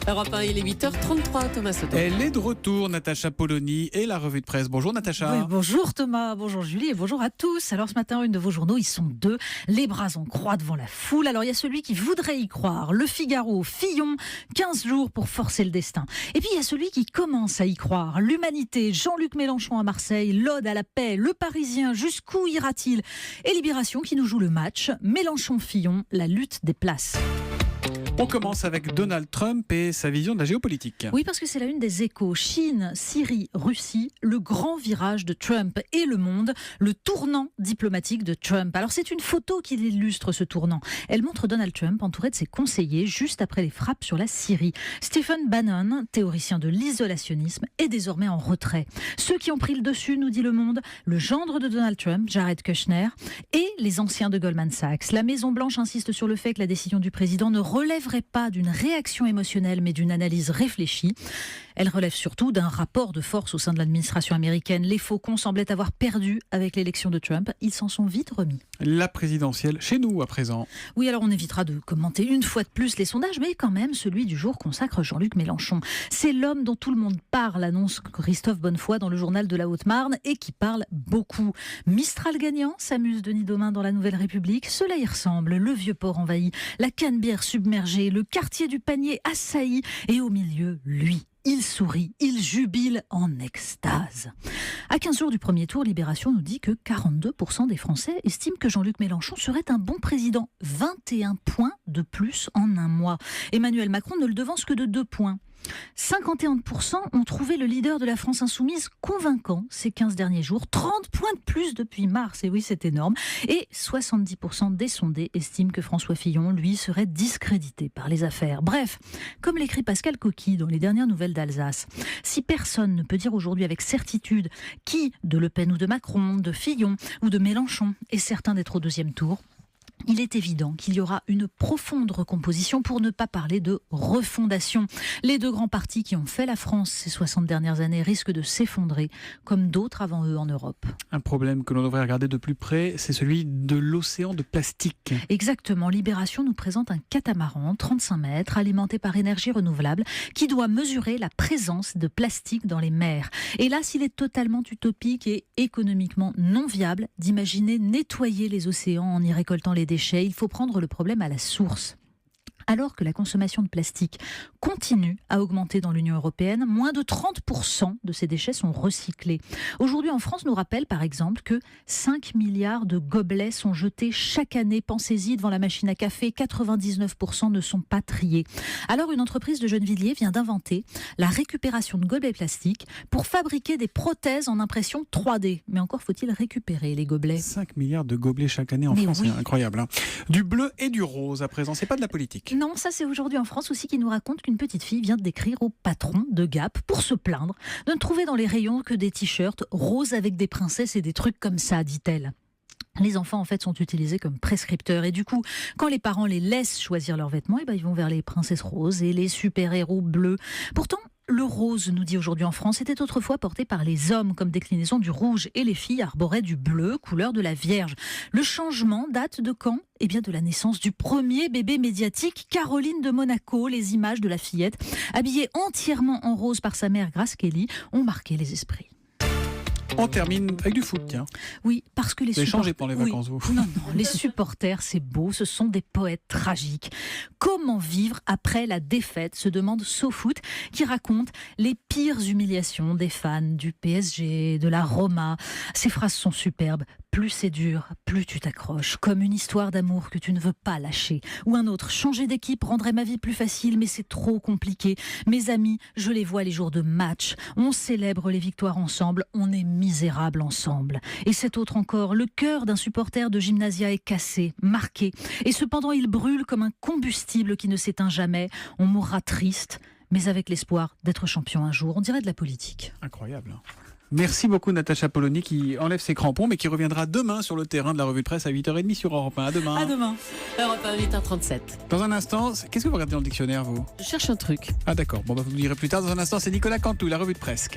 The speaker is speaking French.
Europe 1, il est 8h33, Thomas Soto. Elle est de retour, Natacha Polony, et la revue de presse. Bonjour Natacha. Oui, bonjour Thomas, bonjour Julie et bonjour à tous. Alors ce matin, une de vos journaux, ils sont deux, les bras en croix devant la foule. Alors il y a celui qui voudrait y croire, Le Figaro, Fillon, 15 jours pour forcer le destin. Et puis il y a celui qui commence à y croire, L'Humanité, Jean-Luc Mélenchon à Marseille, l'Ode à la paix, Le Parisien, jusqu'où ira-t-il? Et Libération qui nous joue le match, Mélenchon-Fillon, la lutte des places. On commence avec Donald Trump et sa vision de la géopolitique. Oui, parce que c'est la une des Échos. Chine, Syrie, Russie, le grand virage de Trump et le monde, le tournant diplomatique de Trump. Alors c'est une photo qui illustre ce tournant. Elle montre Donald Trump entouré de ses conseillers juste après les frappes sur la Syrie. Stephen Bannon, théoricien de l'isolationnisme, est désormais en retrait. Ceux qui ont pris le dessus, nous dit Le Monde, le gendre de Donald Trump, Jared Kushner, et les anciens de Goldman Sachs. La Maison-Blanche insiste sur le fait que la décision du président ne relève pas d'une réaction émotionnelle mais d'une analyse réfléchie. Elle relève surtout d'un rapport de force au sein de l'administration américaine. Les faucons semblaient avoir perdu avec l'élection de Trump. Ils s'en sont vite remis. La présidentielle chez nous à présent. Oui, alors on évitera de commenter une fois de plus les sondages, mais quand même celui du jour consacre Jean-Luc Mélenchon. C'est l'homme dont tout le monde parle, annonce Christophe Bonnefoy dans le journal de la Haute-Marne et qui parle beaucoup. Mistral gagnant, s'amuse Denis Domain dans la Nouvelle République. Cela y ressemble, le vieux port envahi, la Canebière submergée, le quartier du Panier assailli et au milieu, lui. Il sourit, il jubile en extase. À 15 jours du premier tour, Libération nous dit que 42% des Français estiment que Jean-Luc Mélenchon serait un bon président. 21 points de plus en un mois. Emmanuel Macron ne le devance que de 2 points. 51% ont trouvé le leader de la France insoumise convaincant ces 15 derniers jours. 30 points de plus depuis mars, et oui c'est énorme. Et 70% des sondés estiment que François Fillon, lui, serait discrédité par les affaires. Bref, comme l'écrit Pascal Coquille dans les dernières nouvelles d'Alsace, si personne ne peut dire aujourd'hui avec certitude qui, de Le Pen ou de Macron, de Fillon ou de Mélenchon, est certain d'être au deuxième tour, il est évident qu'il y aura une profonde recomposition, pour ne pas parler de refondation. Les deux grands partis qui ont fait la France ces 60 dernières années risquent de s'effondrer, comme d'autres avant eux en Europe. Un problème que l'on devrait regarder de plus près, c'est celui de l'océan de plastique. Exactement. Libération nous présente un catamaran, 35 mètres, alimenté par énergie renouvelable, qui doit mesurer la présence de plastique dans les mers. Hélas, il est totalement utopique et économiquement non viable d'imaginer nettoyer les océans en y récoltant les déchets. Il faut prendre le problème à la source. Alors que la consommation de plastique continue à augmenter dans l'Union européenne, moins de 30% de ces déchets sont recyclés. Aujourd'hui en France, nous rappelle par exemple que 5 milliards de gobelets sont jetés chaque année. Pensez-y, devant la machine à café, 99% ne sont pas triés. Alors une entreprise de Gennevilliers vient d'inventer la récupération de gobelets plastiques pour fabriquer des prothèses en impression 3D. Mais encore faut-il récupérer les gobelets. 5 milliards de gobelets chaque année en France, oui. C'est incroyable. Hein. Du bleu et du rose à présent, c'est pas de la politique. Non, ça c'est aujourd'hui en France aussi qui nous raconte qu'une petite fille vient d'écrire au patron de Gap pour se plaindre de ne trouver dans les rayons que des t-shirts roses avec des princesses et des trucs comme ça, dit-elle. Les enfants en fait sont utilisés comme prescripteurs et du coup, quand les parents les laissent choisir leurs vêtements, ils vont vers les princesses roses et les super-héros bleus. Pourtant, le rose, nous dit aujourd'hui en France, était autrefois porté par les hommes comme déclinaison du rouge et les filles arboraient du bleu, couleur de la Vierge. Le changement date de quand ? Eh bien de la naissance du premier bébé médiatique, Caroline de Monaco. Les images de la fillette, habillée entièrement en rose par sa mère Grace Kelly, ont marqué les esprits. On termine avec du foot, tiens. Oui, parce que les supporters... Vous avez changé pendant les vacances, vous. Non, les supporters, c'est beau, ce sont des poètes tragiques. Comment vivre après la défaite, se demande SoFoot, qui raconte les pires humiliations des fans du PSG, de la Roma. Ces phrases sont superbes. Plus c'est dur, plus tu t'accroches. Comme une histoire d'amour que tu ne veux pas lâcher. Ou un autre, changer d'équipe rendrait ma vie plus facile, mais c'est trop compliqué. Mes amis, je les vois les jours de match. On célèbre les victoires ensemble, on est misérables ensemble. Et cet autre encore, le cœur d'un supporter de Gymnasia est cassé, marqué. Et cependant, il brûle comme un combustible qui ne s'éteint jamais. On mourra triste, mais avec l'espoir d'être champion un jour. On dirait de la politique. Incroyable. Merci beaucoup Natacha Polony qui enlève ses crampons mais qui reviendra demain sur le terrain de la revue de presse à 8h30 sur Europe 1. À demain. À demain. Europe 1, 8h37. Dans un instant, qu'est-ce que vous regardez dans le dictionnaire vous ? Je cherche un truc. Ah d'accord, bon, vous me direz plus tard. Dans un instant, c'est Nicolas Cantou, la revue de presse.